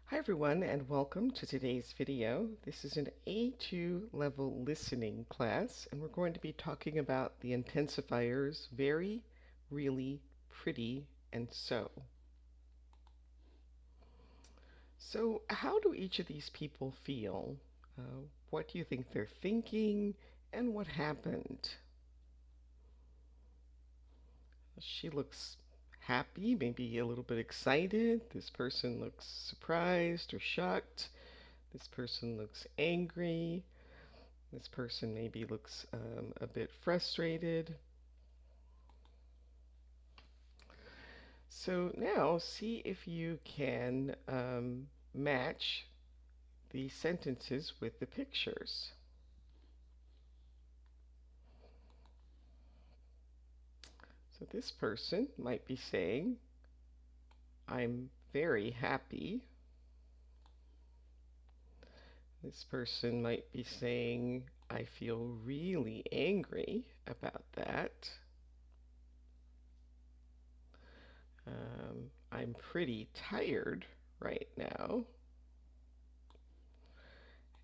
Hi everyone and welcome to today's video. This is an A2 level listening class and we're going to be talking about the intensifiers very, really, pretty, and so. So how do each of these people feel? What do you think they're thinking and what happened? She looks happy, maybe a little bit excited. This person looks surprised or shocked. This person looks angry. This person maybe looks a bit frustrated. So now see if you can match the sentences with the pictures. So this person might be saying, I'm very happy. This person might be saying, I feel really angry about that. I'm pretty tired right now.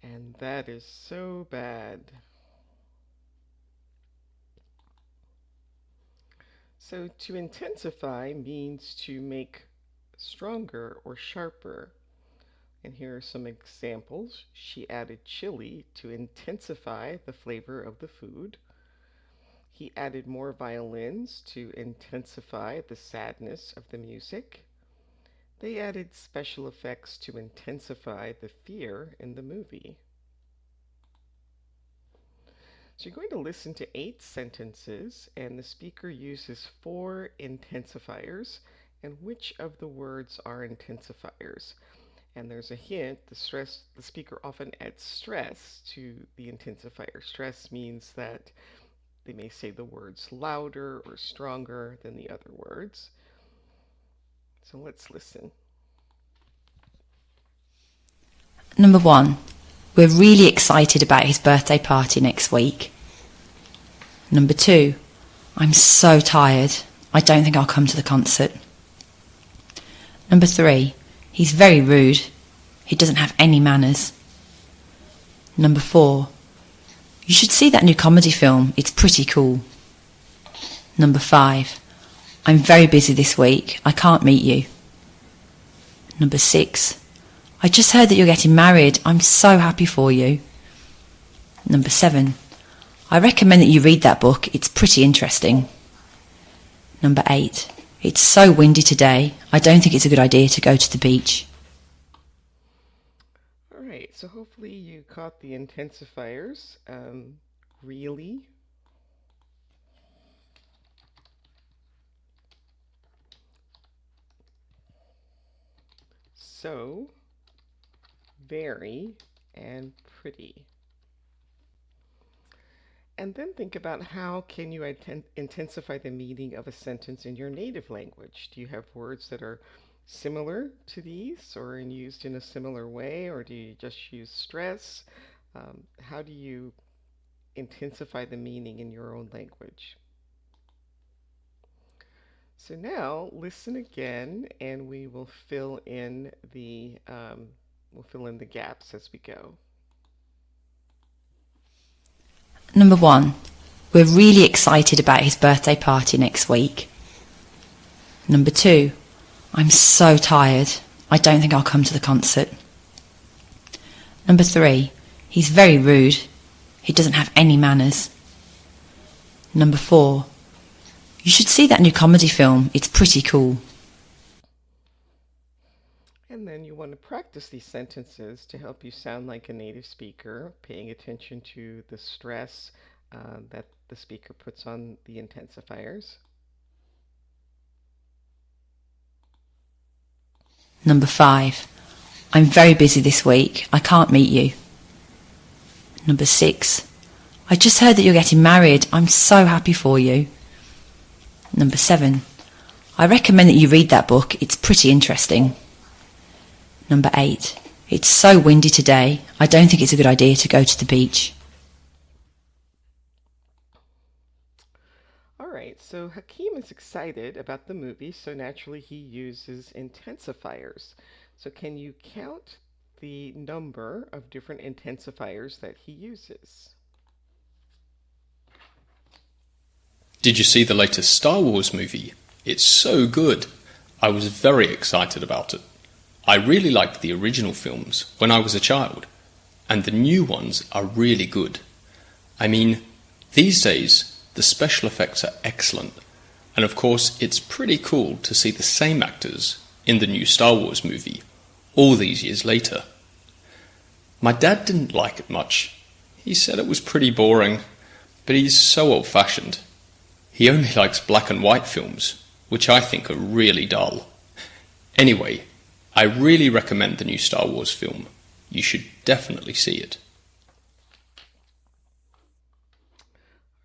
And that is so bad. So to intensify means to make stronger or sharper. And here are some examples. She added chili to intensify the flavor of the food. He added more violins to intensify the sadness of the music. They added special effects to intensify the fear in the movie. So you're going to listen to 8 sentences, and the speaker uses 4 intensifiers. And which of the words are intensifiers? And there's a hint, the speaker often adds stress to the intensifier. Stress means that they may say the words louder or stronger than the other words. So let's listen. Number 1. We're really excited about his birthday party next week. Number 2. I'm so tired. I don't think I'll come to the concert. Number 3. He's very rude. He doesn't have any manners. Number 4. You should see that new comedy film. It's pretty cool. Number 5. I'm very busy this week. I can't meet you. Number 6. I just heard that you're getting married. I'm so happy for you. Number 7. I recommend that you read that book. It's pretty interesting. Number 8. It's so windy today. I don't think it's a good idea to go to the beach. All right, so hopefully you caught the intensifiers. Really, so, very, and pretty. And then think about how can you intensify the meaning of a sentence in your native language. Do you have words that are similar to these or used in a similar way, or do you just use stress? How do you intensify the meaning in your own language? So now listen again, and we will fill in the gaps as we go. Number 1. We're really excited about his birthday party next week. Number 2. I'm so tired. I don't think I'll come to the concert. Number 3. He's very rude. He doesn't have any manners. Number 4. You should see that new comedy film. It's pretty cool. And then you want to practice these sentences to help you sound like a native speaker, paying attention to the stress that the speaker puts on the intensifiers. Number 5. I'm very busy this week. I can't meet you. Number 6. I just heard that you're getting married. I'm so happy for you. Number 7. I recommend that you read that book. It's pretty interesting. Number 8. It's so windy today. I don't think it's a good idea to go to the beach. All right, so Hakeem is excited about the movie, so naturally he uses intensifiers. So can you count the number of different intensifiers that he uses? Did you see the latest Star Wars movie? It's so good. I was very excited about it. I really liked the original films when I was a child, and the new ones are really good. I mean, these days the special effects are excellent, and of course it's pretty cool to see the same actors in the new Star Wars movie all these years later. My dad didn't like it much. He said it was pretty boring, but he's so old-fashioned. He only likes black and white films, which I think are really dull. Anyway, I really recommend the new Star Wars film. You should definitely see it.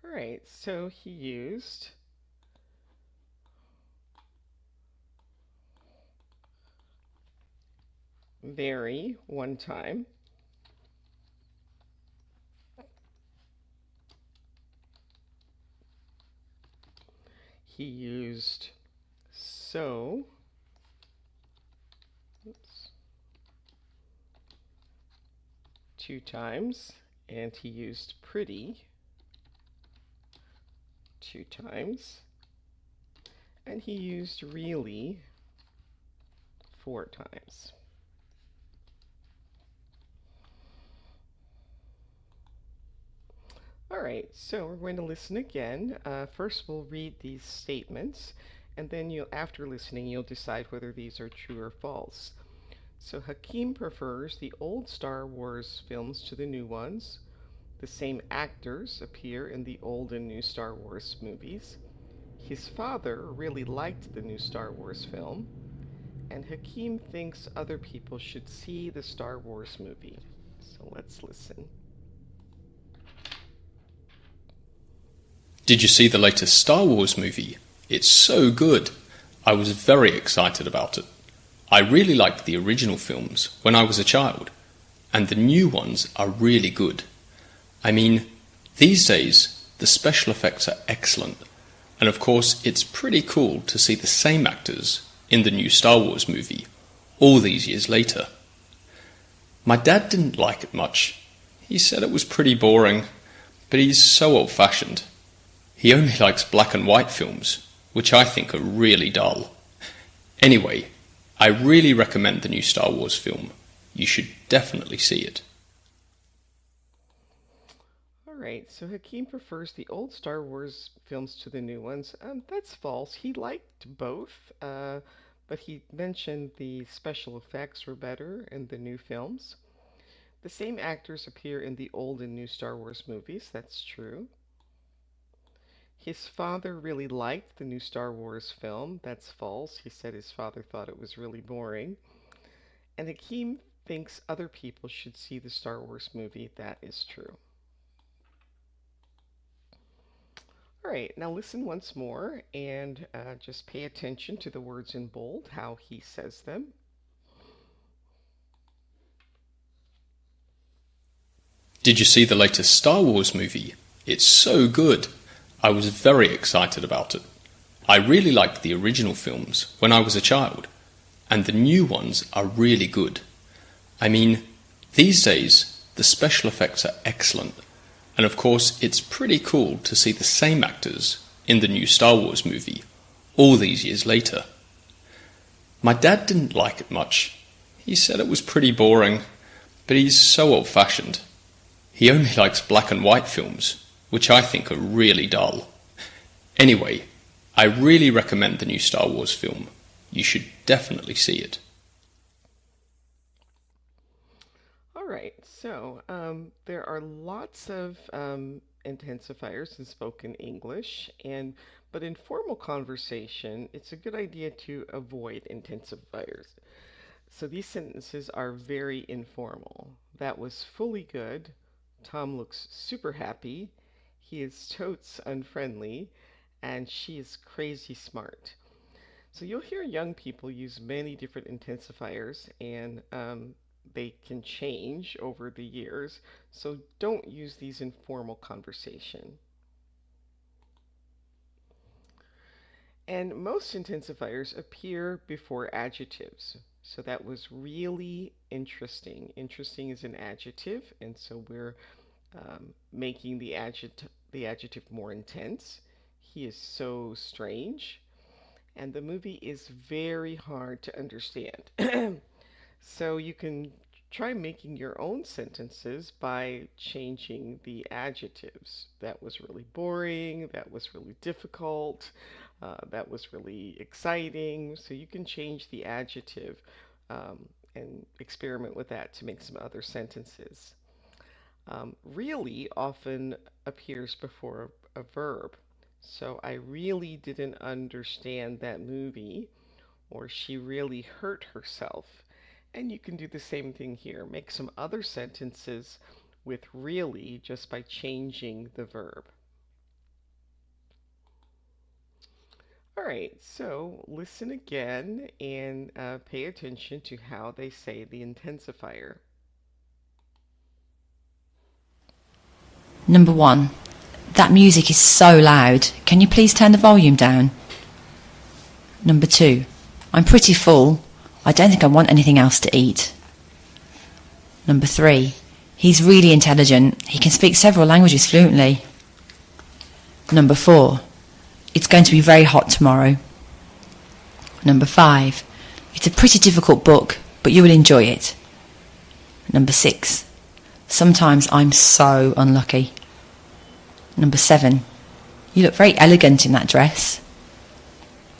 All right, so he used very one time. He used so, oops, 2 times, and he used pretty 2 times, and he used really 4 times. All right, so we're going to listen again. First, we'll read these statements, and then after listening, you'll decide whether these are true or false. So Hakeem prefers the old Star Wars films to the new ones. The same actors appear in the old and new Star Wars movies. His father really liked the new Star Wars film. And Hakeem thinks other people should see the Star Wars movie. So let's listen. Did you see the latest Star Wars movie? It's so good. I was very excited about it. I really liked the original films when I was a child, and the new ones are really good. I mean, these days the special effects are excellent, and of course it's pretty cool to see the same actors in the new Star Wars movie all these years later. My dad didn't like it much. He said it was pretty boring, but he's so old-fashioned. He only likes black and white films, which I think are really dull. Anyway, I really recommend the new Star Wars film. You should definitely see it. All right, so Hakeem prefers the old Star Wars films to the new ones. That's false. He liked both, but he mentioned the special effects were better in the new films. The same actors appear in the old and new Star Wars movies. That's true. His father really liked the new Star Wars film. That's false. He said his father thought it was really boring. And Hakeem thinks other people should see the Star Wars movie. That is true. All right, now listen once more and just pay attention to the words in bold, how he says them. Did you see the latest Star Wars movie? It's so good. I was very excited about it. I really liked the original films when I was a child, and the new ones are really good. I mean, these days the special effects are excellent, and of course it's pretty cool to see the same actors in the new Star Wars movie all these years later. My dad didn't like it much. He said it was pretty boring, but he's so old-fashioned. He only likes black and white films, which I think are really dull. Anyway, I really recommend the new Star Wars film. You should definitely see it. All right, so there are lots of intensifiers in spoken English, but in formal conversation, it's a good idea to avoid intensifiers. So these sentences are very informal. That was fully good. Tom looks super happy. He is totes unfriendly. And she is crazy smart. So you'll hear young people use many different intensifiers, and they can change over the years. So don't use these in formal conversation. And most intensifiers appear before adjectives. So that was really interesting. Interesting is an adjective, and so we're making the adjective more intense. He is so strange, and the movie is very hard to understand. So you can try making your own sentences by changing the adjectives. That was really boring, that was really difficult, that was really exciting. So you can change the adjective and experiment with that to make some other sentences. Really often appears before a verb. So I really didn't understand that movie, or she really hurt herself. And you can do the same thing here. Make some other sentences with really just by changing the verb. All right, so listen again and pay attention to how they say the intensifier. Number 1. That music is so loud. Can you please turn the volume down? Number 2. I'm pretty full. I don't think I want anything else to eat. Number 3. He's really intelligent. He can speak several languages fluently. Number 4. It's going to be very hot tomorrow. Number 5. It's a pretty difficult book, but you will enjoy it. Number 6. Sometimes I'm so unlucky. Number 7. You look very elegant in that dress.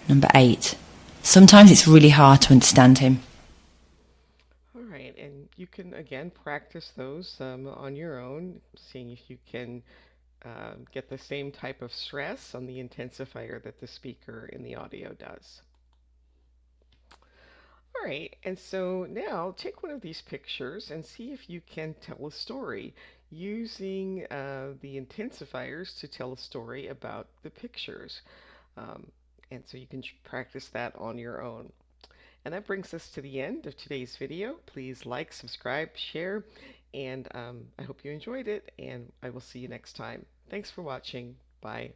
Number 8. Sometimes it's really hard to understand him. All right, and you can again practice those on your own, seeing if you can get the same type of stress on the intensifier that the speaker in the audio does. All right, and so now take one of these pictures and see if you can tell a story using the intensifiers to tell a story about the pictures. Um, and so you can practice that on your own. And that brings us to the end of today's video. Please like, subscribe, share, and I hope you enjoyed it, and I will see you next time. Thanks for watching. Bye.